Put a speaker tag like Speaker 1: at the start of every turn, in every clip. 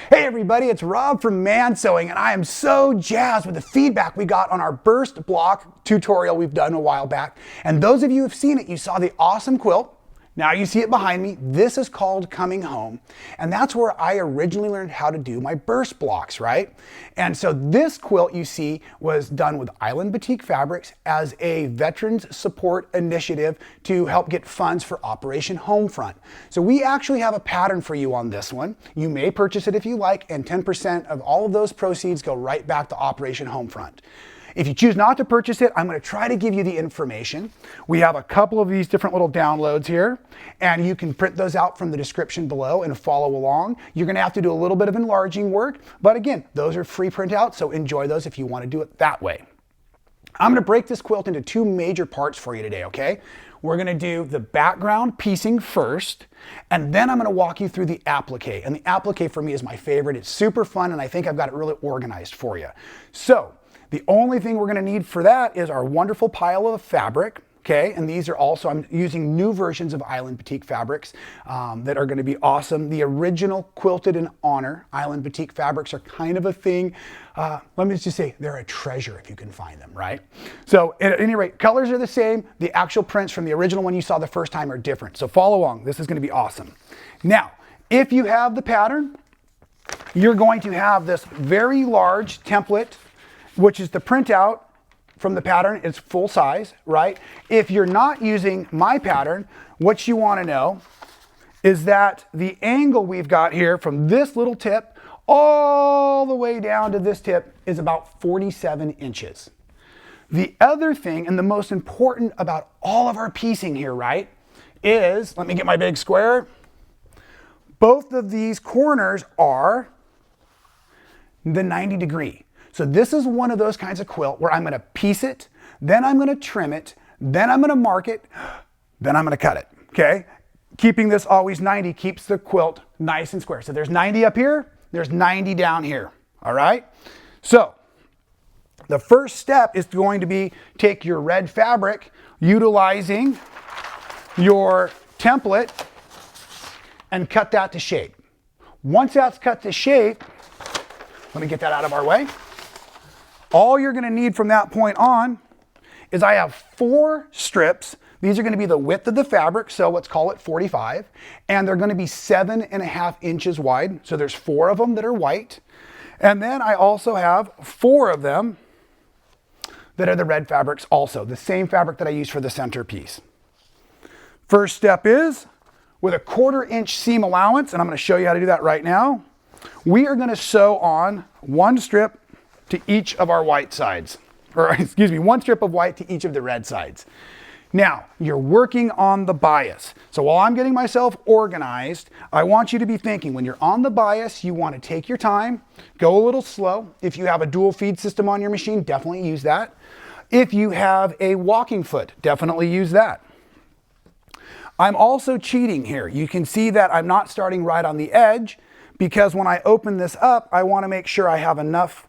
Speaker 1: Hey everybody, it's Rob from Man Sewing, and I am so jazzed with the feedback we got on our burst block tutorial we've done a while back. And those of you who have seen it, you saw the awesome quilt. Now you see it behind me. This is called Coming Home. And that's where I originally learned how to do my burst blocks, right? And so this quilt you see was done with Island Batik Fabrics as a veterans support initiative to help get funds for Operation Homefront. So we actually have a pattern for you on this one. You may purchase it if you like, and 10% of all of those proceeds go right back to Operation Homefront. If you choose not to purchase it, I'm going to try to give you the information. We have a couple of these different little downloads here, and you can print those out from the description below and follow along. You're going to have to do a little bit of enlarging work, but again, those are free printouts, so enjoy those if you want to do it that way. I'm going to break this quilt into two major parts for you today, okay? We're going to do the background piecing first, and then I'm going to walk you through the applique. And the applique for me is my favorite. It's super fun, and I think I've got it really organized for you. So, the only thing we're going to need for that is our wonderful pile of fabric, okay? And these are also, I'm using new versions of Island Batik fabrics that are going to be awesome. The original Quilted in Honor Island Batik fabrics are kind of a thing. Let me just say, they're a treasure if you can find them, right? So at any rate, colors are the same. The actual prints from the original one you saw the first time are different. So follow along. This is going to be awesome. Now, if you have the pattern, you're going to have this very large template, which is the printout from the pattern. It's full size, right? If you're not using my pattern, what you want to know is that the angle we've got here from this little tip all the way down to this tip is about 47 inches. The other thing, and the most important about all of our piecing here, right, is, let me get my big square. Both of these corners are the 90 degree. So this is one of those kinds of quilt where I'm going to piece it, then I'm going to trim it, then I'm going to mark it, then I'm going to cut it, okay? Keeping this always 90 keeps the quilt nice and square. So there's 90 up here, there's 90 down here, all right? So the first step is going to be take your red fabric, utilizing your template, and cut that to shape. Once that's cut to shape, let me get that out of our way. All you're going to need from that point on is I have 4 strips. These are going to be the width of the fabric, so let's call it 45, and they're going to be 7.5 inches wide. So there's 4 of them that are white, and then I also have 4 of them that are the red fabrics also, the same fabric that I use for the centerpiece. First step is with a 1/4 inch seam allowance, and I'm going to show you how to do that right now. We are going to sew on 1 strip to each of our white sides, or excuse me, 1 strip of white to each of the red sides. Now, you're working on the bias. So while I'm getting myself organized, I want you to be thinking when you're on the bias, you want to take your time, go a little slow. If you have a dual feed system on your machine, definitely use that. If you have a walking foot, definitely use that. I'm also cheating here. You can see that I'm not starting right on the edge because when I open this up, I want to make sure I have enough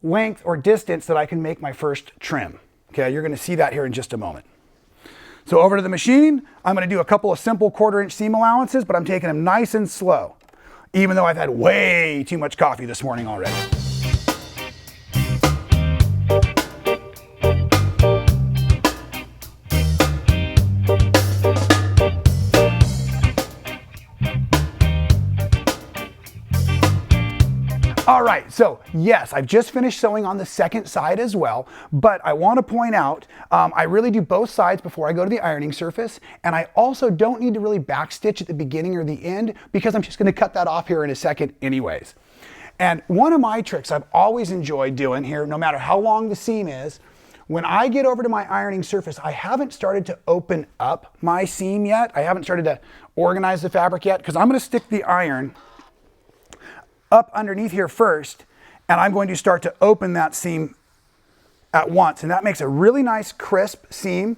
Speaker 1: length or distance that I can make my first trim. Okay, you're going to see that here in just a moment. So over to the machine, I'm going to do a couple of simple 1/4 inch seam allowances, but I'm taking them nice and slow, even though I've had way too much coffee this morning already. All right, so yes, I've just finished sewing on the second side as well, but I want to point out, I really do both sides before I go to the ironing surface, and I also don't need to really backstitch at the beginning or the end because I'm just going to cut that off here in a second anyways. And one of my tricks I've always enjoyed doing here, no matter how long the seam is, when I get over to my ironing surface, I haven't started to open up my seam yet. I haven't started to organize the fabric yet because I'm going to stick the iron up underneath here first, and I'm going to start to open that seam at once, and that makes a really nice crisp seam.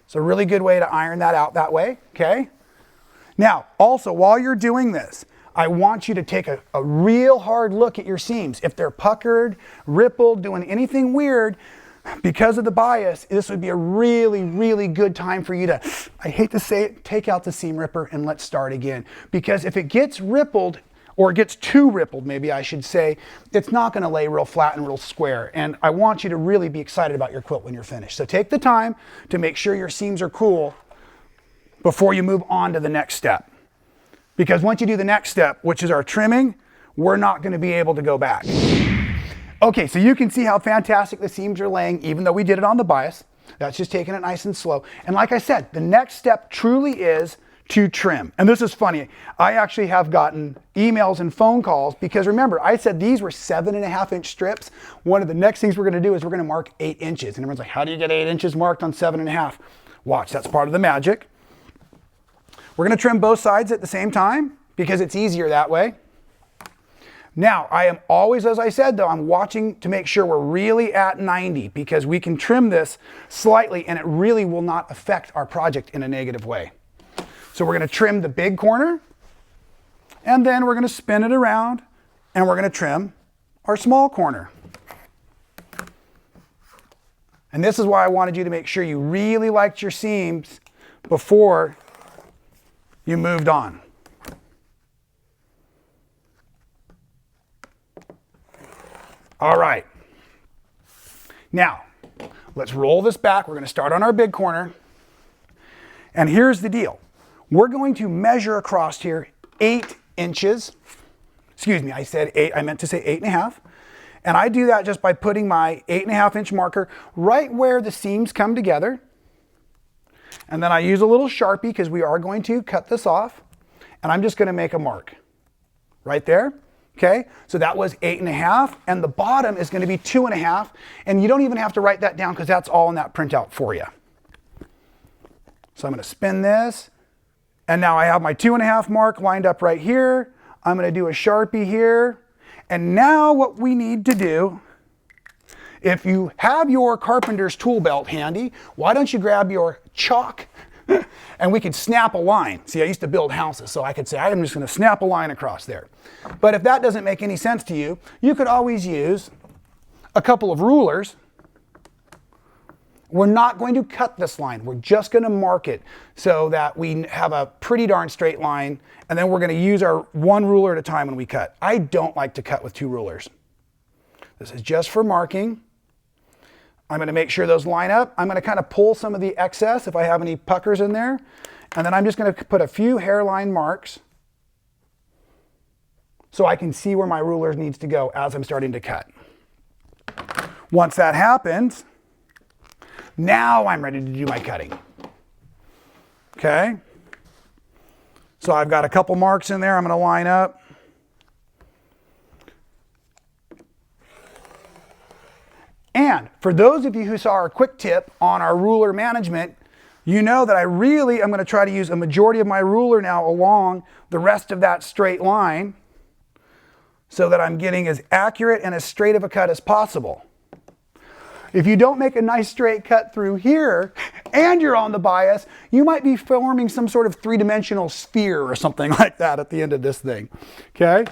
Speaker 1: It's a really good way to iron that out that way, okay? Now, also, while you're doing this, I want you to take a real hard look at your seams. If they're puckered, rippled, doing anything weird, because of the bias, this would be a really, really good time for you to, I hate to say it, take out the seam ripper and let's start again. Because if it gets rippled, or it gets too rippled, maybe I should say, it's not gonna lay real flat and real square. And I want you to really be excited about your quilt when you're finished. So take the time to make sure your seams are cool before you move on to the next step. Because once you do the next step, which is our trimming, we're not gonna be able to go back. Okay, so you can see how fantastic the seams are laying, even though we did it on the bias. That's just taking it nice and slow. And like I said, the next step truly is to trim. And this is funny. I actually have gotten emails and phone calls because remember, I said these were 7.5-inch strips. One of the next things we're gonna do is we're gonna mark 8 inches. And everyone's like, how do you get 8 inches marked on 7.5? Watch, that's part of the magic. We're gonna trim both sides at the same time because it's easier that way. Now, I am always, as I said though, I'm watching to make sure we're really at 90 because we can trim this slightly and it really will not affect our project in a negative way. So we're gonna trim the big corner and then we're gonna spin it around and we're gonna trim our small corner. And this is why I wanted you to make sure you really liked your seams before you moved on. All right. Now, let's roll this back. We're going to start on our big corner. And here's the deal. We're going to measure across here 8 inches. Excuse me, I said 8. I meant to say 8.5. And I do that just by putting my 8.5-inch marker right where the seams come together. And then I use a little Sharpie because we are going to cut this off. And I'm just going to make a mark right there. Okay, so that was 8.5, and the bottom is going to be 2.5, and you don't even have to write that down because that's all in that printout for you. So I'm going to spin this, and now I have my 2.5 mark lined up right here. I'm going to do a Sharpie here, and now what we need to do, if you have your carpenter's tool belt handy, why don't you grab your chalk and we could snap a line. See, I used to build houses, so I could say, I'm just going to snap a line across there. But if that doesn't make any sense to you, you could always use a couple of rulers. We're not going to cut this line. We're just going to mark it so that we have a pretty darn straight line, and then we're going to use our one ruler at a time when we cut. I don't like to cut with 2 rulers. This is just for marking. I'm going to make sure those line up. I'm going to kind of pull some of the excess if I have any puckers in there. And then I'm just going to put a few hairline marks so I can see where my ruler needs to go as I'm starting to cut. Once that happens, now I'm ready to do my cutting. Okay? So I've got a couple marks in there I'm going to line up. And for those of you who saw our quick tip on our ruler management, you know that I'm going to try to use a majority of my ruler now along the rest of that straight line so that I'm getting as accurate and as straight of a cut as possible. If you don't make a nice straight cut through here and you're on the bias, you might be forming some sort of 3-dimensional sphere or something like that at the end of this thing. Okay?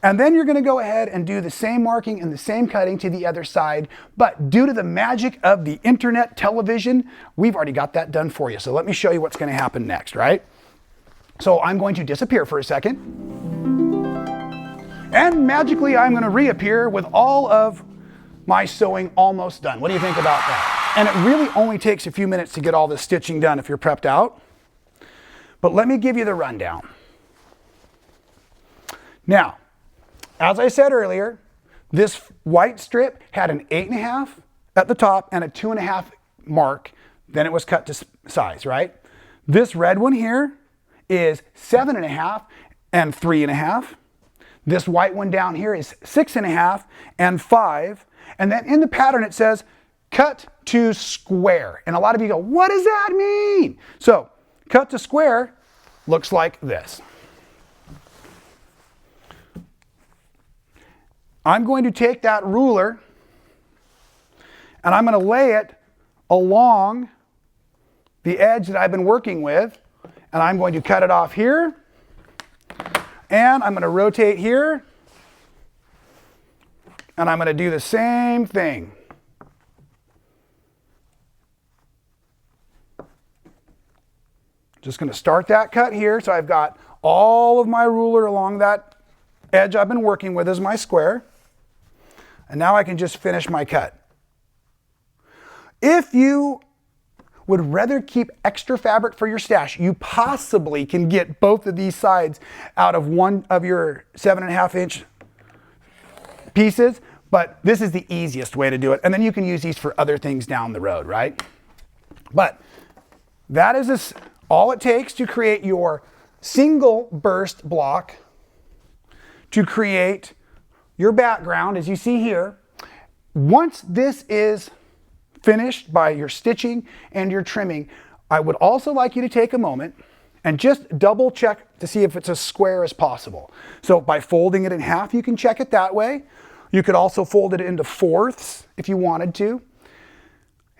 Speaker 1: And then you're going to go ahead and do the same marking and the same cutting to the other side. But due to the magic of the internet television, we've already got that done for you. So let me show you what's going to happen next, right? So I'm going to disappear for a second. And magically, I'm going to reappear with all of my sewing almost done. What do you think about that? And it really only takes a few minutes to get all this stitching done if you're prepped out. But let me give you the rundown. Now, as I said earlier, this white strip had an 8.5 at the top and a 2.5 mark. Then it was cut to size, right? This red one here is 7.5 and 3.5. This white one down here is 6.5 and 5. And then in the pattern it says cut to square. And a lot of you go, what does that mean? So cut to square looks like this. I'm going to take that ruler and I'm going to lay it along the edge that I've been working with, and I'm going to cut it off here, and I'm going to rotate here, and I'm going to do the same thing. Just going to start that cut here, so I've got all of my ruler along that edge I've been working with is my square. And now I can just finish my cut. If you would rather keep extra fabric for your stash, you possibly can get both of these sides out of one of your 7.5-inch pieces, but this is the easiest way to do it. And then you can use these for other things down the road, right? But that is all it takes to create your single burst block, to create your background, as you see here. Once this is finished by your stitching and your trimming, I would also like you to take a moment and just double check to see if it's as square as possible. So by folding it in half, you can check it that way. You could also fold it into fourths if you wanted to.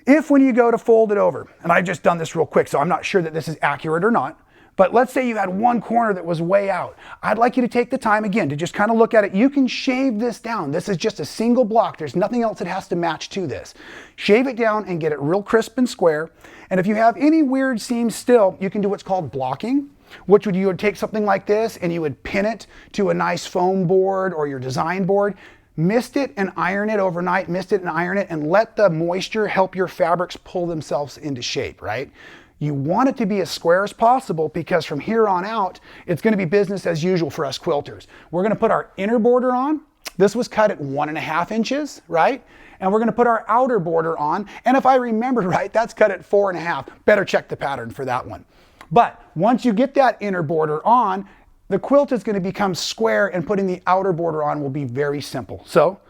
Speaker 1: If when you go to fold it over, and I've just done this real quick, so I'm not sure that this is accurate or not, but let's say you had one corner that was way out. I'd like you to take the time again to just kind of look at it. You can shave this down. This is just a single block. There's nothing else that has to match to this. Shave it down and get it real crisp and square. And if you have any weird seams still, you can do what's called blocking, which would you would take something like this and you would pin it to a nice foam board or your design board. Mist it and iron it overnight, mist it and iron it, and let the moisture help your fabrics pull themselves into shape, right? You want it to be as square as possible because from here on out, it's going to be business as usual for us quilters. We're going to put our inner border on. This was cut at 1.5 inches, right? And we're going to put our outer border on. And if I remember right, that's cut at 4.5. Better check the pattern for that one. But once you get that inner border on, the quilt is going to become square, and putting the outer border on will be very simple. So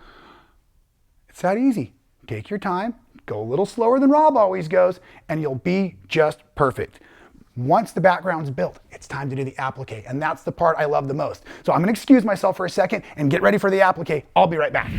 Speaker 1: it's that easy. Take your time. Go a little slower than Rob always goes, and you'll be just perfect. Once the background's built, it's time to do the applique, and that's the part I love the most. So I'm going to excuse myself for a second and get ready for the applique. I'll be right back.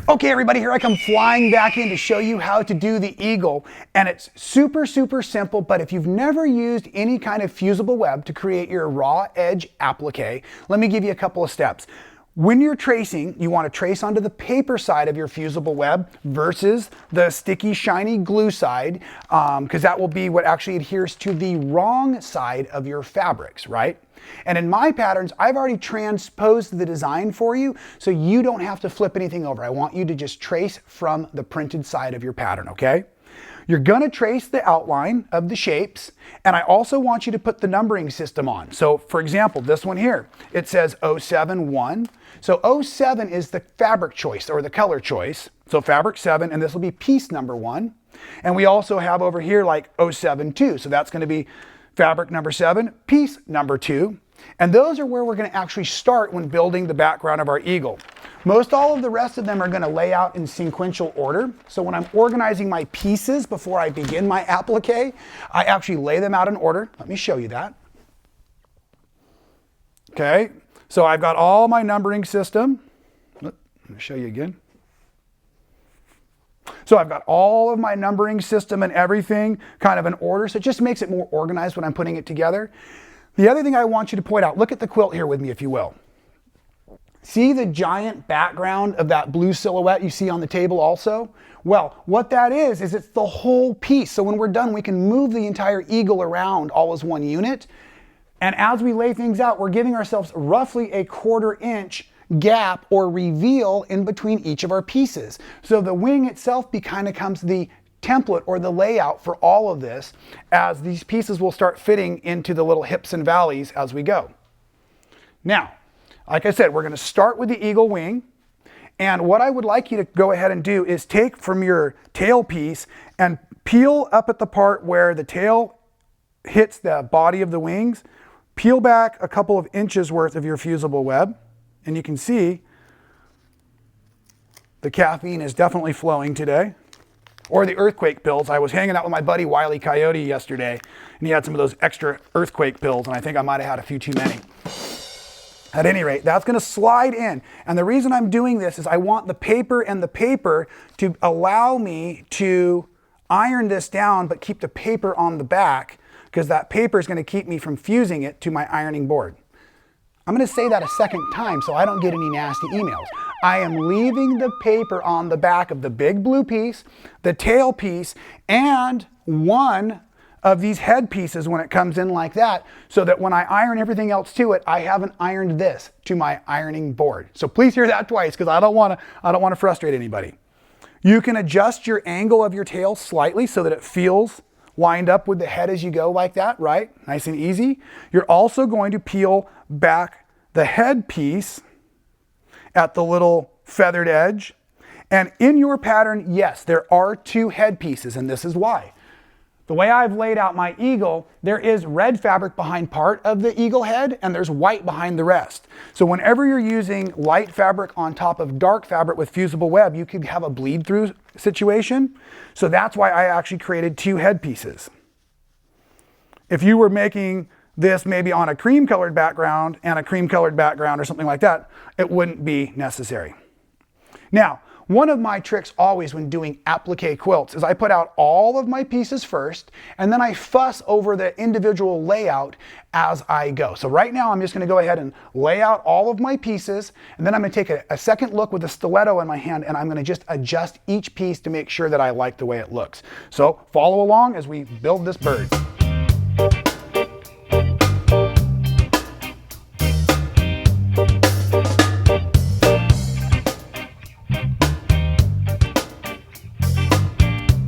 Speaker 1: Okay, everybody, here I come flying back in to show you how to do the eagle, and it's super, super simple, but if you've never used any kind of fusible web to create your raw edge applique, let me give you a couple of steps. When you're tracing, you want to trace onto the paper side of your fusible web versus the sticky, shiny glue side, because that will be what actually adheres to the wrong side of your fabrics, right? And in my patterns, I've already transposed the design for you, so you don't have to flip anything over. I want you to just trace from the printed side of your pattern, okay? You're going to trace the outline of the shapes, and I also want you to put the numbering system on. So for example, this one here, it says 071. So 07 is the fabric choice or the color choice. So fabric 7, and this will be piece number 1. And we also have over here like 072. So that's going to be fabric number 7, piece number 2. And those are where we're going to actually start when building the background of our eagle. Most all of the rest of them are going to lay out in sequential order. So when I'm organizing my pieces before I begin my applique, I actually lay them out in order. Let me show you that. Okay, so I've got all my numbering system. Let me show you again. So I've got all of my numbering system and everything kind of in order. So it just makes it more organized when I'm putting it together. The other thing I want you to point out, look at the quilt here with me if you will. See the giant background of that blue silhouette you see on the table also? Well, what that is it's the whole piece. So when we're done, we can move the entire eagle around all as one unit. And as we lay things out, we're giving ourselves roughly a 1/4 inch gap or reveal in between each of our pieces. So the wing itself becomes the template or the layout for all of this, as these pieces will start fitting into the little hips and valleys as we go. Now, like I said, we're going to start with the eagle wing, and what I would like you to go ahead and do is take from your tail piece and peel up at the part where the tail hits the body of the wings, peel back a couple of inches worth of your fusible web, and you can see the caffeine is definitely flowing today. Or the earthquake pills. I was hanging out with my buddy Wile E. Coyote yesterday, and he had some of those extra earthquake pills, and I think I might have had a few too many. At any rate, that's going to slide in. And the reason I'm doing this is I want the paper and the paper to allow me to iron this down, but keep the paper on the back, because that paper is going to keep me from fusing it to my ironing board. I'm going to say that a second time so I don't get any nasty emails. I am leaving the paper on the back of the big blue piece, the tail piece, and one of these head pieces when it comes in like that, so that when I iron everything else to it, I haven't ironed this to my ironing board. So please hear that twice, because I don't want to frustrate anybody. You can adjust your angle of your tail slightly so that it feels lined up with the head as you go like that, right? Nice and easy. You're also going to peel back the head piece at the little feathered edge. And in your pattern, yes, there are 2 head pieces, and this is why. The way I've laid out my eagle, there is red fabric behind part of the eagle head, and there's white behind the rest. So whenever you're using light fabric on top of dark fabric with fusible web, you could have a bleed through situation. So that's why I actually created 2 head pieces. If you were making this maybe on a cream colored background and a cream colored background or something like that, it wouldn't be necessary. Now, one of my tricks always when doing applique quilts is I put out all of my pieces first, and then I fuss over the individual layout as I go. So right now I'm just going to go ahead and lay out all of my pieces, and then I'm going to take a second look with a stiletto in my hand, and I'm going to just adjust each piece to make sure that I like the way it looks. So follow along as we build this bird.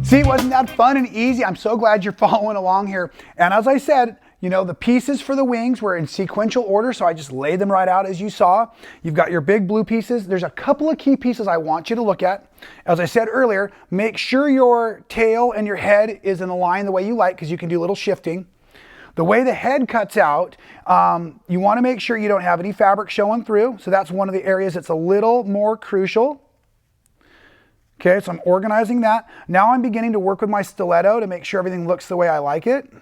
Speaker 1: See, wasn't that fun and easy? I'm so glad you're following along here. And as I said, you know, the pieces for the wings were in sequential order, so I just laid them right out as you saw. You've got your big blue pieces. There's a couple of key pieces I want you to look at. As I said earlier, make sure your tail and your head is in a line the way you like, because you can do a little shifting. The way the head cuts out, you want to make sure you don't have any fabric showing through. So that's one of the areas that's a little more crucial. Okay, so I'm organizing that. Now I'm beginning to work with my stiletto to make sure everything looks the way I like it.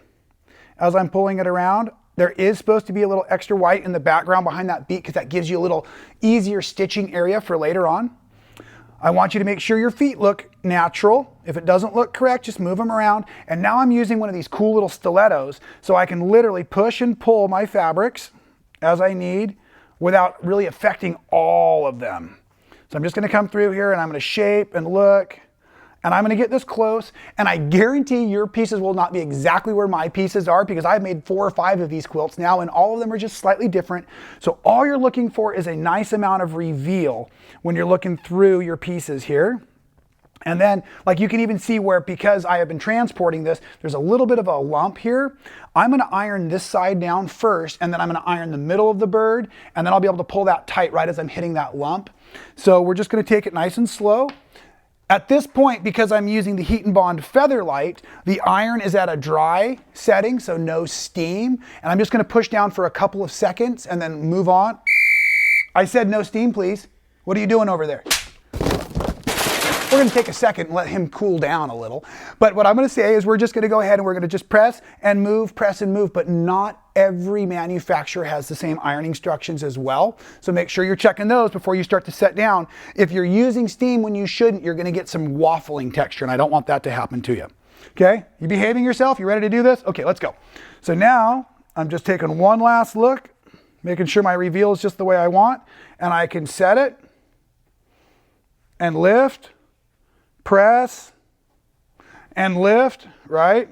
Speaker 1: As I'm pulling it around, there is supposed to be a little extra white in the background behind that beak, because that gives you a little easier stitching area for later on. I want you to make sure your feet look natural. If it doesn't look correct, just move them around. And now I'm using one of these cool little stilettos, so I can literally push and pull my fabrics as I need without really affecting all of them. So I'm just going to come through here, and I'm going to shape and look, and I'm going to get this close, and I guarantee your pieces will not be exactly where my pieces are, because I've made 4 or 5 of these quilts now, and all of them are just slightly different. So all you're looking for is a nice amount of reveal when you're looking through your pieces here. And then, like, you can even see where, because I have been transporting this, there's a little bit of a lump here. I'm going to iron this side down first, and then I'm going to iron the middle of the bird, and then I'll be able to pull that tight right as I'm hitting that lump. So we're just going to take it nice and slow. At this point, because I'm using the Heat and Bond Feather Light, the iron is at a dry setting, so no steam. And I'm just going to push down for a couple of seconds and then move on. I said no steam, please. What are you doing over there? We're going to take a second and let him cool down a little. But what I'm going to say is we're just going to go ahead and we're going to just press and move, but not every manufacturer has the same ironing instructions as well. So make sure you're checking those before you start to set down. If you're using steam when you shouldn't, you're going to get some waffling texture, and I don't want that to happen to you. Okay, you behaving yourself? You ready to do this? Okay, let's go. So now I'm just taking one last look, making sure my reveal is just the way I want, and I can set it and lift, press, and lift, right?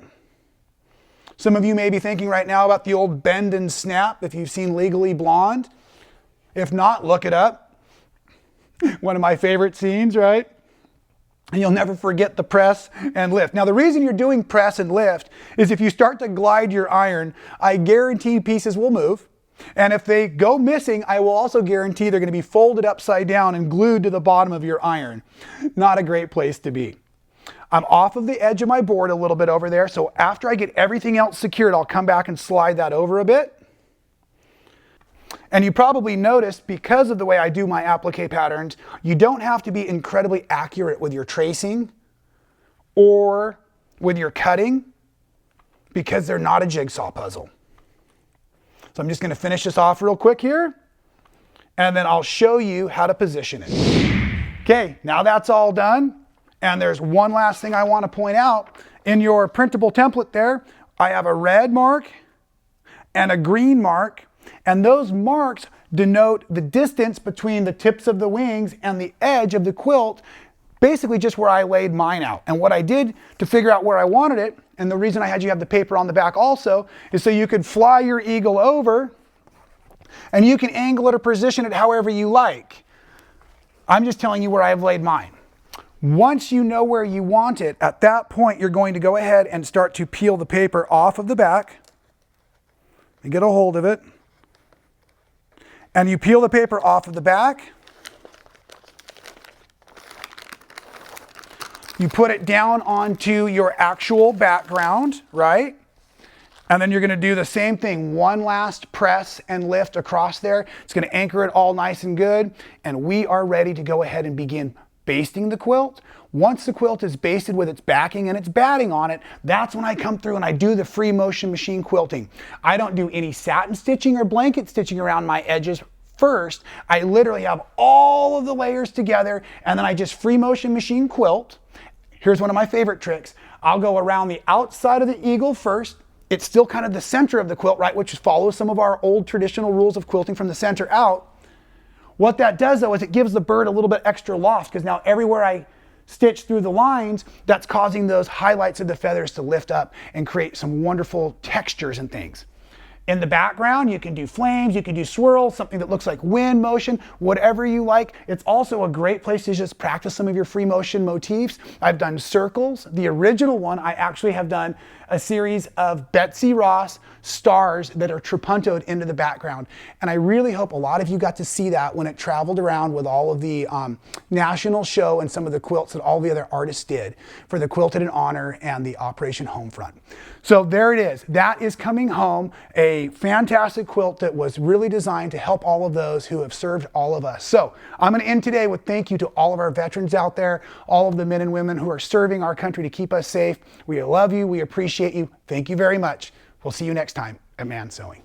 Speaker 1: Some of you may be thinking right now about the old bend and snap, if you've seen Legally Blonde. If not, look it up. One of my favorite scenes, right? And you'll never forget the press and lift. Now, the reason you're doing press and lift is if you start to glide your iron, I guarantee pieces will move. And if they go missing, I will also guarantee they're going to be folded upside down and glued to the bottom of your iron. Not a great place to be. I'm off of the edge of my board a little bit over there, so after I get everything else secured, I'll come back and slide that over a bit. And you probably noticed, because of the way I do my applique patterns, you don't have to be incredibly accurate with your tracing or with your cutting, because they're not a jigsaw puzzle. So I'm just going to finish this off real quick here, and then I'll show you how to position it. Okay, now that's all done. And there's one last thing I want to point out. In your printable template there, I have a red mark and a green mark, and those marks denote the distance between the tips of the wings and the edge of the quilt, basically just where I laid mine out. And what I did to figure out where I wanted it and the reason I had you have the paper on the back also is so you could fly your eagle over and you can angle it or position it however you like. I'm just telling you where I've laid mine. Once you know where you want it, at that point you're going to go ahead and start to peel the paper off of the back and get a hold of it. And you peel the paper off of the back. You put it down onto your actual background, right? And then you're going to do the same thing. One last press and lift across there. It's going to anchor it all nice and good. And we are ready to go ahead and begin basting the quilt. Once the quilt is basted with its backing and its batting on it, that's when I come through and I do the free motion machine quilting. I don't do any satin stitching or blanket stitching around my edges first. I literally have all of the layers together and then I just free motion machine quilt. Here's one of my favorite tricks. I'll go around the outside of the eagle first. It's still kind of the center of the quilt, right? Which follows some of our old traditional rules of quilting from the center out. What that does though is it gives the bird a little bit extra loft because now everywhere I stitch through the lines, that's causing those highlights of the feathers to lift up and create some wonderful textures and things. In the background, you can do flames, you can do swirls, something that looks like wind motion, whatever you like. It's also a great place to just practice some of your free motion motifs. I've done circles. The original one, I actually have done a series of Betsy Ross stars that are trapuntoed into the background. And I really hope a lot of you got to see that when it traveled around with all of the national show and some of the quilts that all the other artists did for the Quilted in Honor and the Operation Homefront. So there it is. That is coming home, a fantastic quilt that was really designed to help all of those who have served all of us. So I'm going to end today with thank you to all of our veterans out there, all of the men and women who are serving our country to keep us safe. We love you. We appreciate you. Thank you very much. We'll see you next time at Man Sewing.